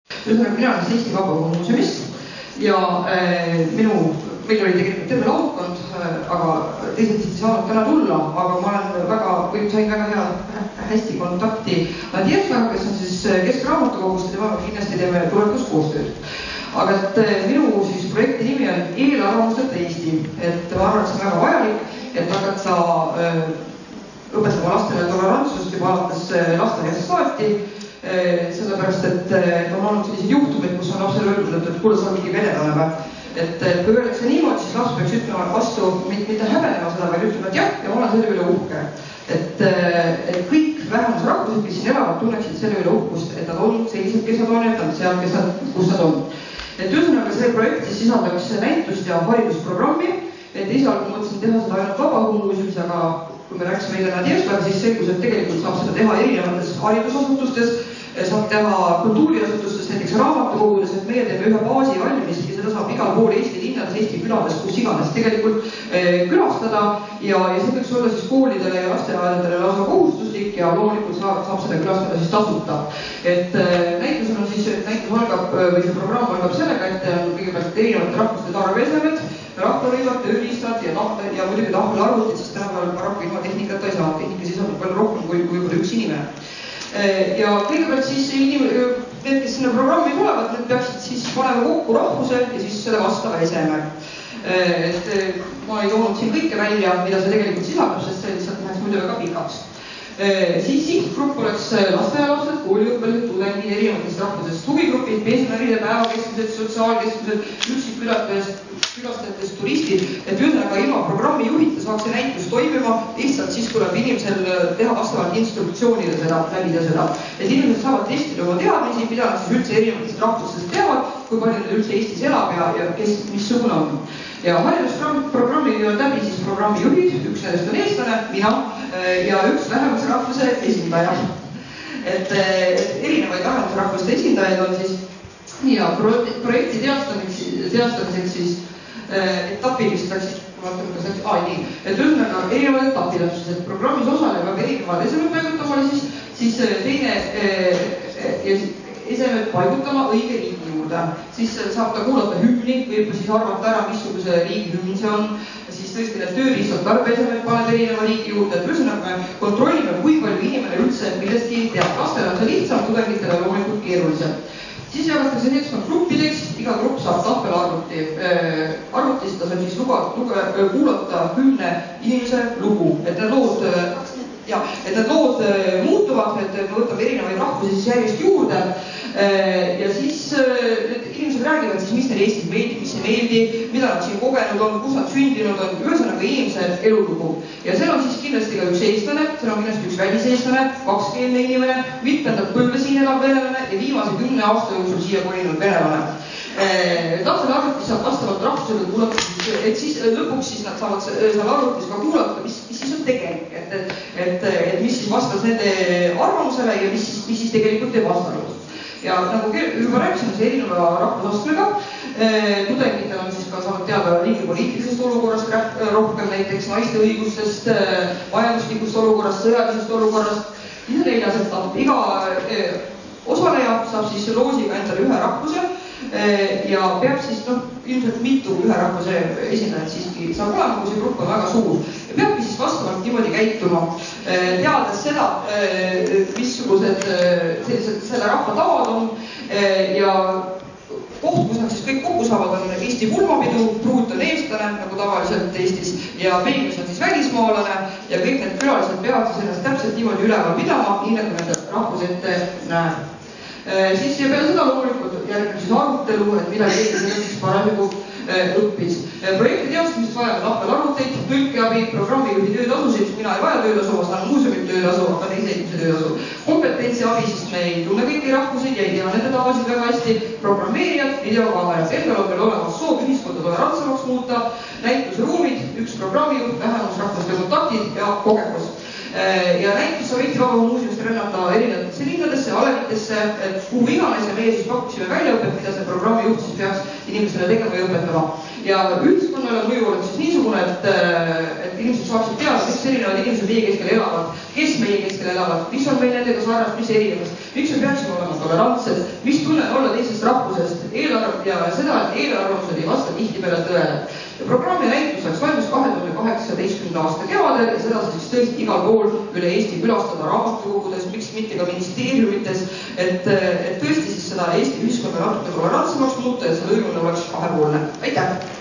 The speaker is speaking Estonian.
Ühesõnaga, mina olen Eesti Vabaõhumuuseumist ja meil oli tegelikult terve laudkond, aga teised ei saanud täna tulla, aga ma olen sain väga hästi kontakti Nadjevkaga, kes on siis Keskraamatukogust ja temaga kindlasti teeme tulevikus koostööd. Aga minu projekti nimi on Eelarvamusteta Eesti, et ma arvan, et see on väga vajalik, et hakata õpetama lastele tolerantsust juba alates lasteaiast saati, sellepärast, et on olnud sellised juhtumid, kus on lapsele öeldud, et kuule, sa mingi venelane või. Et kui öeldakse niimoodi, siis laps peaks ütlema vastu, mitte häbenema seda, vaid ütlema, et jah, ja ma olen selle üle uhke. Et kõik vähemusrahvused, kes siin elavad, tunneksid selle üle uhkust, et nad on sellised, kes nad on, et nad seal, kus nad on. Et ühesõnaga see projekt siis sisaldaks näitust ja haridusprogrammi, et esialgu mõtlesin teha seda ainult Vabaõhumuuseumis, aga kui me rääkisime eile Nadjevkaga, siis selgus, et tegelikult saab seda teha erinevates haridusasutustes, saab teha kultuuriasutustes, näiteks raamatukogudes, et meie teeme ühe baasi valmis ja seda saab igal pool Eesti linnades, Eesti külades, kus iganes tegelikult külastada ja see võiks olla siis koolidele ja lasteaedadele lausa kohustuslik ja loomulikult saab seda külastada siis tasuta. Et näitusel on siis, näitus algab või see programm algab sellega, et kõigepealt erinevate rahvuste tarbeesemed, rahvarõivad, tööriistad ja muidugi tahvelarvutid, sest tänapäeval paraku ilma tehnikata ei saa, tehnika sisaldab palju rohkem kui üks inimene. Ja kõigepealt siis need, kes sinna programmi tulevad, need peaksid siis panema kokku rahvuse ja siis selle vastava eseme. Et ma ei toonud siin kõike välja, mida see tegelikult sisaldab, sest see lihtsalt läheks muidu väga pikaks. Siis sihtgrupp oleks lasteaialapsed, kooliõpilased, tudengid, erinevatest rahvusest huvigrupid, pensionäride, päevakeskused, sotsiaalkeskused, külastajatest turistid, et ühesõnaga ilma programmi juhita saaks see näitus toimima, lihtsalt siis tuleb inimesel teha vastavalt instruktsioonile läbida seda. Et inimesed saavad testida oma teadmisi, mida nad siis üldse erinevatest rahvustest teavad, kui palju nad üldse Eestis elab ja kes missugune on. Ja haridusprogrammi on läbi siis programmi juhid, üks nendest on eestlane, mina ja üks vähemusrahvuse esindaja. Et erinevaid vähemusrahvuste esindajaid on siis ja projekti teostamiseks siis etapilist läksid, et ühesõnaga erinevad etapid, et programmis osalema erinevad esemed paigutamale, siis teine esemed paigutama õige riigi juurde. Siis saab ta kuulata hümni, võib siis arvata ära, missuguse riigi hümn see on, siis tõesti need tööriistad tarbeesemed paned erineva riigi juurde, et ühesõnaga me kontrollime, kui palju inimene üldse millestki teab. Lastel on see lihtsam, tudengitele loomulikult keerulisem. Siis jagatakse needskond gruppideks, iga grupp saab tahvelarvuti. Arvutist ta saab siis kuulata 10 inimese lugu, et need lood muutuvad, et me võtame erinevaid rahvusi siis järjest juurde ja siis inimesed räägivad siis, mis neil Eestis meeldib, mis ei meeldi, mida nad siin kogenud on, kus nad sündinud on, ühesõnaga inimese elulugu. Ja seal on siis kindlasti ka üks eestlane, seal on kindlasti üks väliseestlane, kakskeelne inimene, mitmendat põlve siin elab venelane ja viimase 10 aasta jooksul siia kolinud venelane. Tahvel arvutis saab vastavalt rahvusele kuulata, et siis lõpuks siis nad saavad seal arvutis ka kuulata, mis siis on tegelik, et mis siis vastas nende arvamusele ja mis siis tegelikult ei vastanud. Ja nagu juba rääkisime, see erineva rahvusastmega, tudengitel on siis ka saanud teada riigi poliitilisest olukorrast rohkem, näiteks naiste õigustest, majanduslikust olukorrast, sõjalisest olukorrast. Ja neljas etapp, iga osaleja saab siis loosiga endale ühe rahvuse ja peab siis ilmselt mitu ühe rahvuse esindajad siiski saab olema, kui see grupp on väga suur. Ja peabki siis vastavalt niimoodi käituma, teades seda, missugused selle rahva tavad on ja koht, kus nad siis kõik kokku saavad, on Eesti pulmapidu, pruut on eestlane, nagu tavaliselt Eestis, ja peiglis on siis välismaalane ja kõik need külalised peavad siis ennast täpselt niimoodi üleval pidama, nii nagu nende rahvus ette näeb. Siis ja peale seda loomulikult järgneb siis arutelu, et mida keegi sellest siis parasjagu õppis. Projekti teostamiseks vajame tahvelarvuteid, tõlkeabi, programmijuhi töötasusid, mina ei vaja töötasu, ma saan muuseumit töötasu, aga teise inimese töötasu. Kompetentsi abi, sest me ei tunne kõiki rahvuseid ja ei tea nende tavasid väga hästi. Programmeerijad, videokaamerad, endal on veel olemas soov ühiskonda tolerantsemaks muuta, näitusruumid, üks programmijuht, vähemusrahvuste kontaktid ja kogemus. Ja näitus saab Eesti Vabaõhumuuseumist rännata erinevatesse linnadesse, alevitesse, et kuhu iganes ja meie siis pakkusime väljaõpet, mida see programmi juht siis peaks inimestele tegema ja õpetama. Ja ühiskonnale mõju oleks siis niisugune, et inimesed saaksid teada, miks erinevad inimesed meie keskel elavad, kes meie keskel elavad, mis on meil nendega sarnast, mis erinevast, miks me peaksime olema tolerantsed, mis tunne olla teisest rahvusest, ja seda, et eelarvamused ei vasta tihtipeale tõele. Programmi näitus läks valmis 2018. aasta kevadel ja seda siis tõesti igal pool üle Eesti külastada raamatukogudes, miks mitte ka ministeeriumites, et tõesti siis seda Eesti ühiskonda natuke tolerantsemaks muuta ja see lõimune oleks kahepoolne. Aitäh!